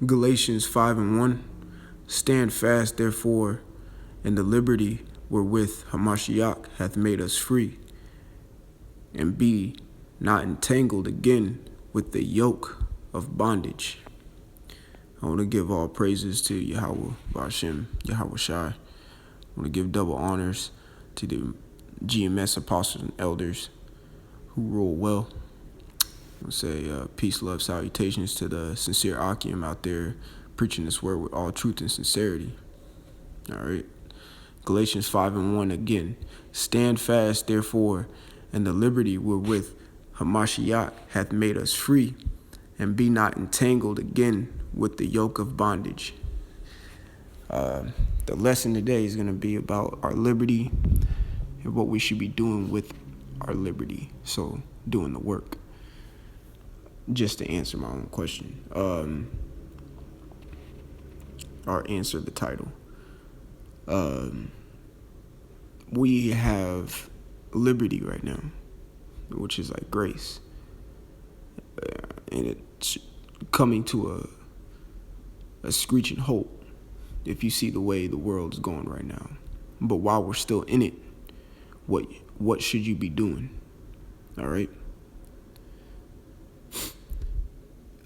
Galatians 5:1. Stand fast, therefore, in the liberty wherewith Hamashiach hath made us free, and be not entangled again with the yoke of bondage. I want to give all praises to Yahweh, Ba'ashem, Yahweh Shai. I want to give double honors to the GMS apostles and elders who rule well. I want to say peace, love, salutations to the sincere Akim out there preaching this word with all truth and sincerity. All right. Galatians 5:1 again. Stand fast, therefore, in the liberty wherewith Hamashiach hath made us free, and be not entangled again with the yoke of bondage. The lesson today is going to be about our liberty and what we should be doing with our liberty. So, doing the work. Just to answer my own question, or answer the title. We have liberty right now, which is like grace, and it's coming to a screeching halt if you see the way the world is going right now. But while we're still in it, what should you be doing? All right.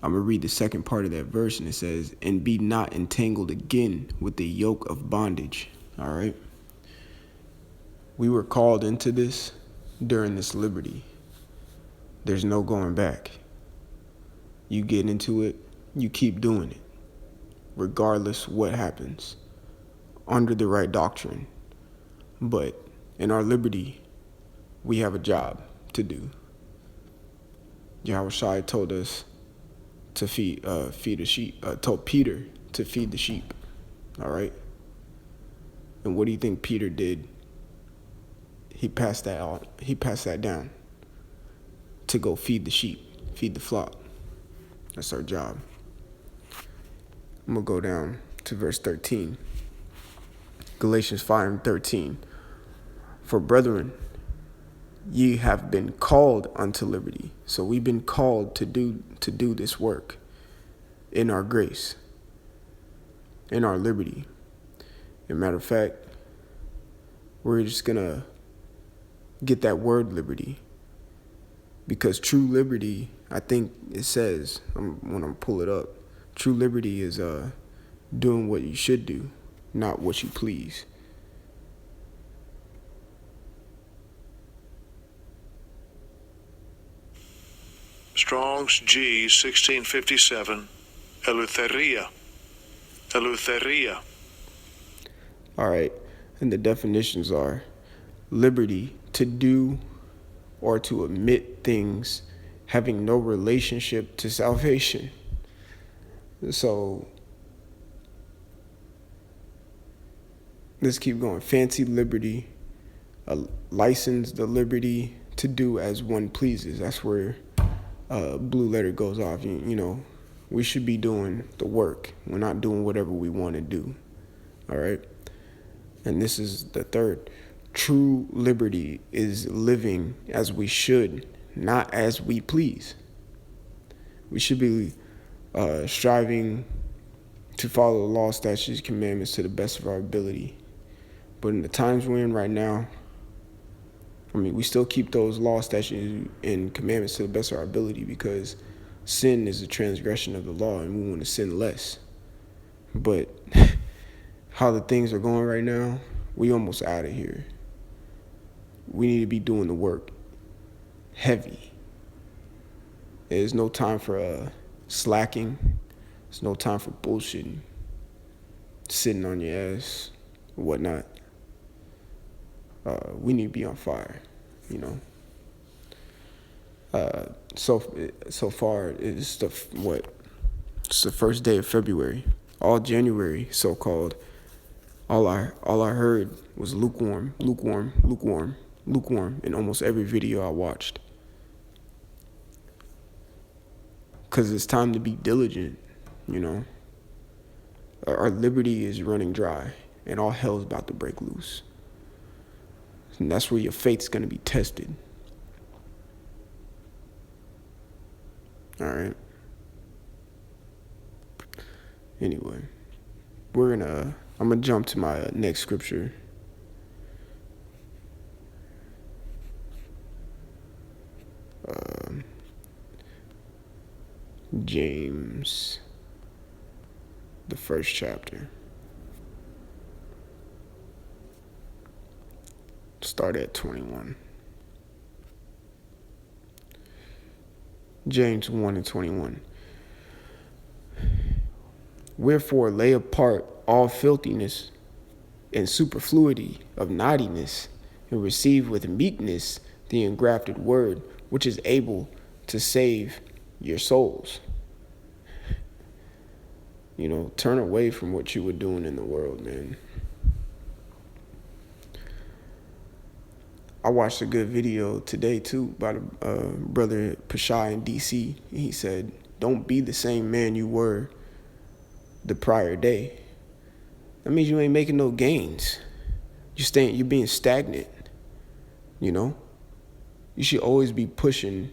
I'm going to read the second part of that verse, and it says, and be not entangled again with the yoke of bondage. All right. We were called into this during this liberty. There's no going back. You get into it, you keep doing it, regardless what happens, under the right doctrine. But in our liberty, we have a job to do. Yahweh Shai told us to feed the sheep, told Peter to feed the sheep. All right. And what do you think Peter did? He passed that down to go feed the sheep, feed the flock. That's our job. I'm going to go down to verse 13. Galatians 5:13. For brethren, ye have been called unto liberty. So we've been called to do this work in our grace, in our liberty. As a matter of fact, we're just going to get that word liberty, because true liberty, I think it says, when I pull it up, true liberty is doing what you should do, not what you please. Strong's G 1657, Eleutheria. Eleutheria. All right, and the definitions are liberty to do or to omit things having no relationship to salvation. So let's keep going. Fancy liberty, license the liberty to do as one pleases. That's where blue letter goes off. You know, we should be doing the work. We're not doing whatever we want to do. All right. And this is the third. True liberty is living as we should, not as we please. We should be striving to follow the law, statutes, commandments to the best of our ability. But in the times we're in right now, I mean, we still keep those law, statutes, and commandments to the best of our ability, because sin is a transgression of the law, and we want to sin less. But how the things are going right now, we almost out of here. We need to be doing the work heavy. There's no time for slacking. There's no time for bullshitting, sitting on your ass, whatnot. We need to be on fire, you know. So far, it's it's the first day of February. All January, so-called, all I heard was lukewarm in almost every video I watched. Because it's time to be diligent, you know. Our liberty is running dry, and all hell's about to break loose. And that's where your faith's going to be tested. All right. Anyway, I'm gonna jump to my next scripture. James, the first chapter. Start at 21. James 1 and 21. Wherefore lay apart all filthiness and superfluity of naughtiness, and receive with meekness the engrafted word, which is able to save your souls. Turn away from what you were doing in the world, man. I watched a good video today too by the brother Pashai in DC. He said, "Don't be the same man you were the prior day." That means you ain't making no gains. You're being stagnant. You should always be pushing.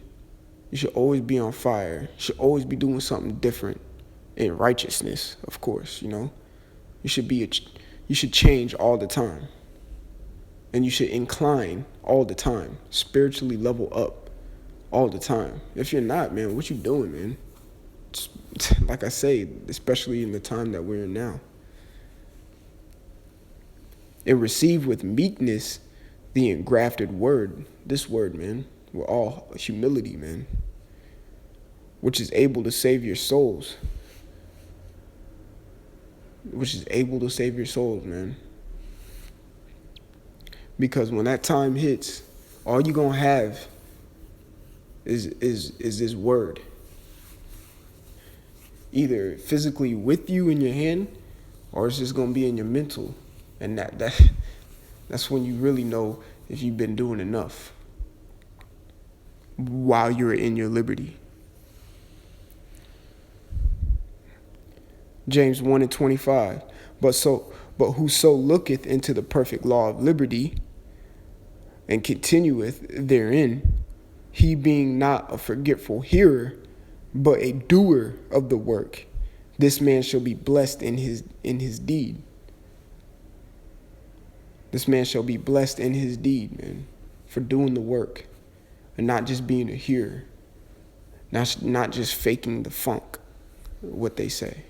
You should always be on fire. You should always be doing something different in righteousness, of course. You should change all the time. And you should incline all the time, spiritually level up all the time. If you're not, man, what you doing, man? Like I say, especially in the time that we're in now. And receive with meekness the engrafted word. This word, man, with all humility, man, which is able to save your souls. Man. Because when that time hits, all you're going to have is this word. Either physically with you in your hand, or it's just going to be in your mental. And that's when you really know if you've been doing enough while you're in your liberty. James 1 and 25. But whoso looketh into the perfect law of liberty, and continueth therein, he being not a forgetful hearer, but a doer of the work, this man shall be blessed in his deed. This man shall be blessed in his deed, man, for doing the work and not just being a hearer, not just faking the funk, what they say,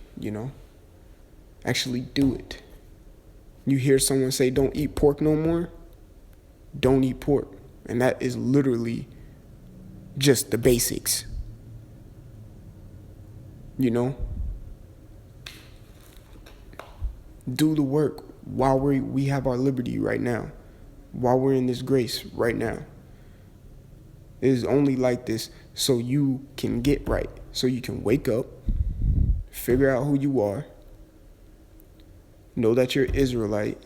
Actually do it. You hear someone say, "Don't eat pork no more," don't eat pork. And that is literally just the basics. Do the work while we have our liberty right now, while we're in this grace right now. It is only like this so you can get right, so you can wake up, figure out who you are, know that you're Israelite,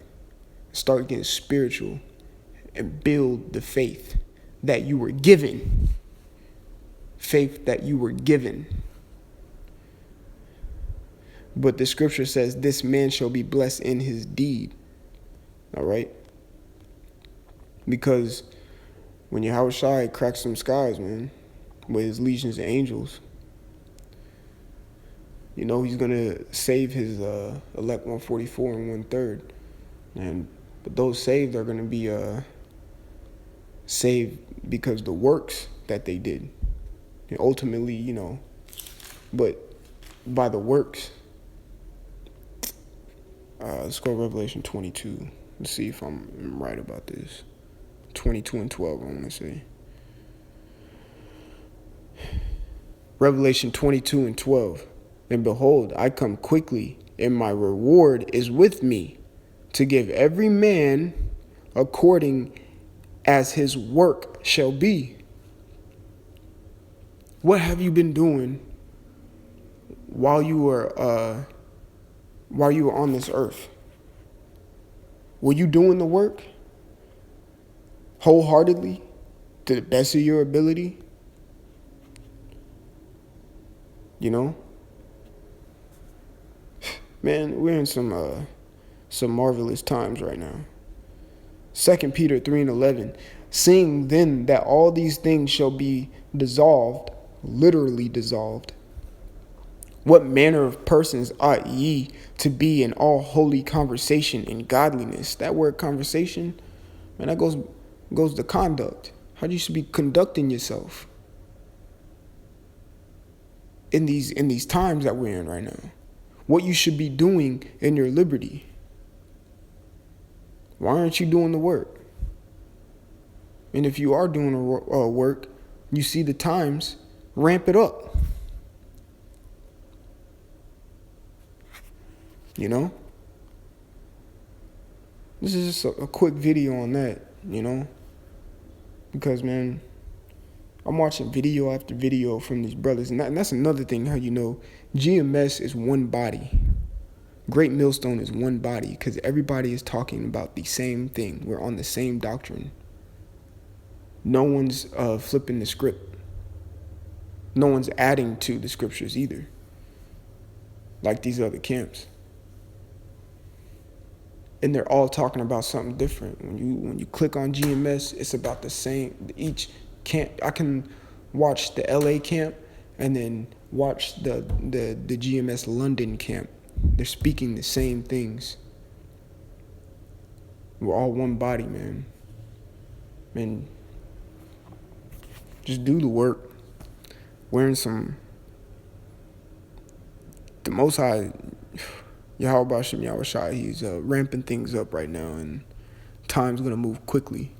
start getting spiritual, and build the faith that you were given. Faith that you were given. But the scripture says, this man shall be blessed in his deed. All right? Because when Yahushua cracks some skies, man, with his legions of angels, he's going to save his elect 144 and 1/3. But those saved are going to be saved because the works that they did. And ultimately, but by the works. Let's go to Revelation 22. Let's see if I'm right about this. 22 and 12, I want to say. Revelation 22 and 12. And behold, I come quickly, and my reward is with me, to give every man according as his work shall be. What have you been doing while you were on this earth? Were you doing the work wholeheartedly, to the best of your ability? Man, we're in some marvelous times right now. 2 Peter 3 and 11. Seeing then that all these things shall be dissolved, literally dissolved, What manner of persons ought ye to be in all holy conversation and godliness? That word conversation, man, that goes to conduct. How you should be conducting yourself in these times that we're in right now. What you should be doing in your liberty. Why aren't you doing the work? And if you are doing work, you see the times, ramp it up. You know? This is just a quick video on that, you know? Because, man, I'm watching video after video from these brothers. And that's another thing, how you know GMS is one body. Great Millstone is one body because everybody is talking about the same thing. We're on the same doctrine. No one's flipping the script. No one's adding to the scriptures either, like these other camps. And they're all talking about something different. When you click on GMS, it's about the same. Each camp, I can watch the LA camp and then watch the GMS London camp. They're speaking the same things. We're all one body, man. And just do the work. Wearing the Most High, Yahweh Hashem Yahweh Shai, he's ramping things up right now, and time's gonna move quickly,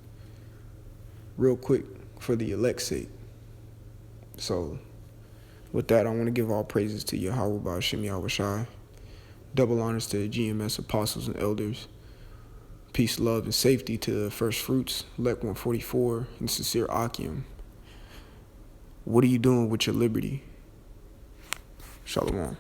real quick, for the elect's sake. So, with that, I want to give all praises to Yahweh Hashem Yahweh Shai. Double honors to GMS apostles and elders. Peace, love, and safety to the first fruits, Lek 144, and sincere Akim. What are you doing with your liberty? Shalom.